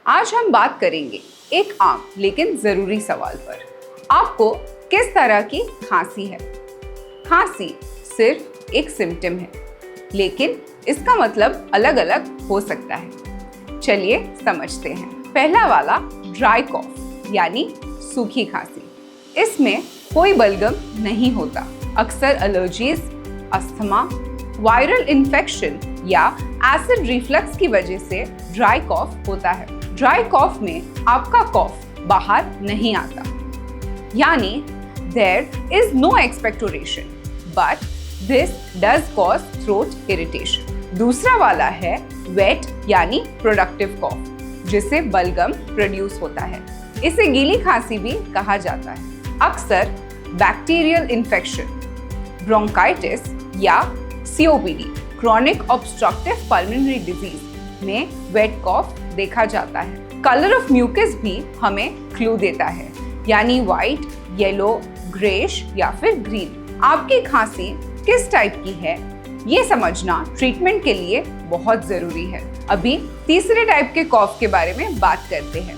आज हम बात करेंगे एक आम लेकिन जरूरी सवाल पर। आपको किस तरह की खांसी है? खांसी सिर्फ एक सिम्टम है, लेकिन इसका मतलब अलग अलग हो सकता है। चलिए समझते हैं। पहला वाला ड्राई कॉफ यानी सूखी खांसी। इसमें कोई बलगम नहीं होता। अक्सर एलर्जीज, अस्थमा, वायरल इन्फेक्शन या एसिड रिफ्लक्स की वजह से ड्राई कॉफ होता है। ड्राई कॉफ में आपका कॉफ बाहर नहीं आता, यानी there is no expectoration, but this does cause throat irritation. दूसरा वाला है वेट यानी प्रोडक्टिव कॉफ, जिससे बलगम प्रोड्यूस होता है। इसे गीली खांसी भी कहा जाता है। अक्सर बैक्टीरियल इन्फेक्शन, ब्रोंकाइटिस या COPD chronic obstructive pulmonary disease में वेट कॉफ देखा जाता है। कलर ऑफ म्यूकस भी हमें क्लू देता है, यानी व्हाइट, येलो, ग्रेश या फिर ग्रीन। आपकी खांसी किस टाइप की है ये समझना ट्रीटमेंट के लिए बहुत जरूरी है। अभी तीसरे टाइप के कॉफ के बारे में बात करते हैं,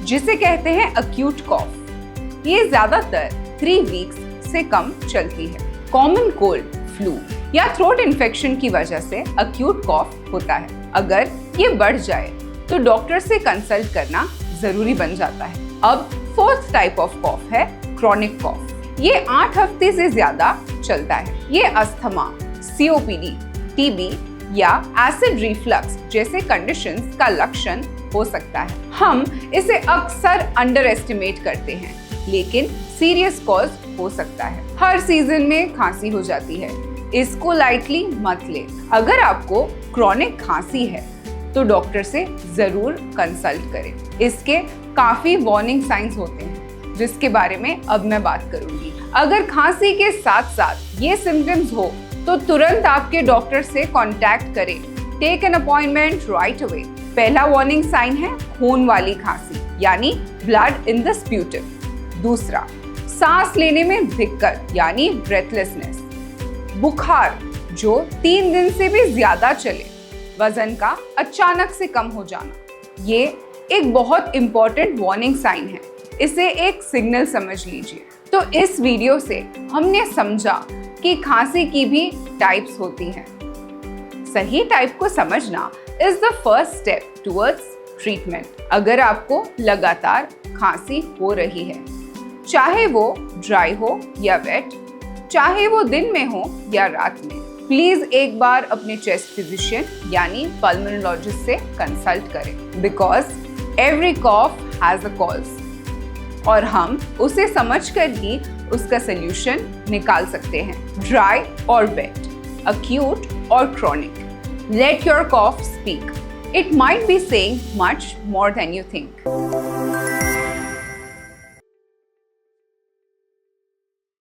जिसे कहते हैं अक्यूट कॉफ। ये ज्यादातर 3 वीक्स से कम चलती है। कॉमन कोल्ड, फ्लू या थ्रोट इन्फेक्शन की वजह से अक्यूट कॉफ होता है। अगर ये बढ़ जाए तो डॉक्टर से कंसल्ट करना जरूरी बन जाता है। अब फोर्थ टाइप ऑफ कॉफ है क्रॉनिक कॉफ। ये 8 हफ्ते से ज्यादा चलता है। ये अस्थमा, COPD, TB या एसिड रिफ्लक्स जैसे कंडीशंस का लक्षण हो सकता है। हम इसे अक्सर अंडर एस्टिमेट करते हैं, लेकिन सीरियस कॉज हो सकता है। हर सीजन में खांसी हो जाती है, इसको लाइटली मत ले। अगर आपको क्रॉनिक खांसी है तो डॉक्टर से जरूर कंसल्ट करें। इसके काफी वार्निंग साइंस होते हैं, जिसके बारे में अब मैं बात करूंगी। अगर खांसी के साथ साथ ये सिम्टम्स हो तो तुरंत आपके डॉक्टर से कांटेक्ट करें। Take an appointment right away. पहला वार्निंग साइन है खून वाली खांसी, यानी ब्लड इन द स्प्यूटम। दूसरा, सांस लेने में दिक्कत यानी ब्रेथलेसनेस। बुखार जो 3 दिन से भी ज्यादा चले। वजन का अचानक से कम हो जाना। ये एक बहुत इंपॉर्टेंट वार्निंग साइन है। इसे एक सिग्नल समझ लीजिए। तो इस वीडियो से हमने समझा कि खांसी की भी टाइप्स होती हैं। सही टाइप को समझना is the first step towards treatment. अगर आपको लगातार खांसी हो रही है, चाहे वो ड्राई हो या वेट, चाहे वो दिन में हो या रात में, प्लीज एक बार अपने चेस्ट फिजिशियन यानी पल्मोनोलॉजिस्ट से कंसल्ट करें। Because every cough has a cause, और हम उसे समझकर ही उसका सोल्यूशन निकाल सकते हैं। ड्राई और wait, acute or chronic, let your cough speak. It might be saying much more than you think.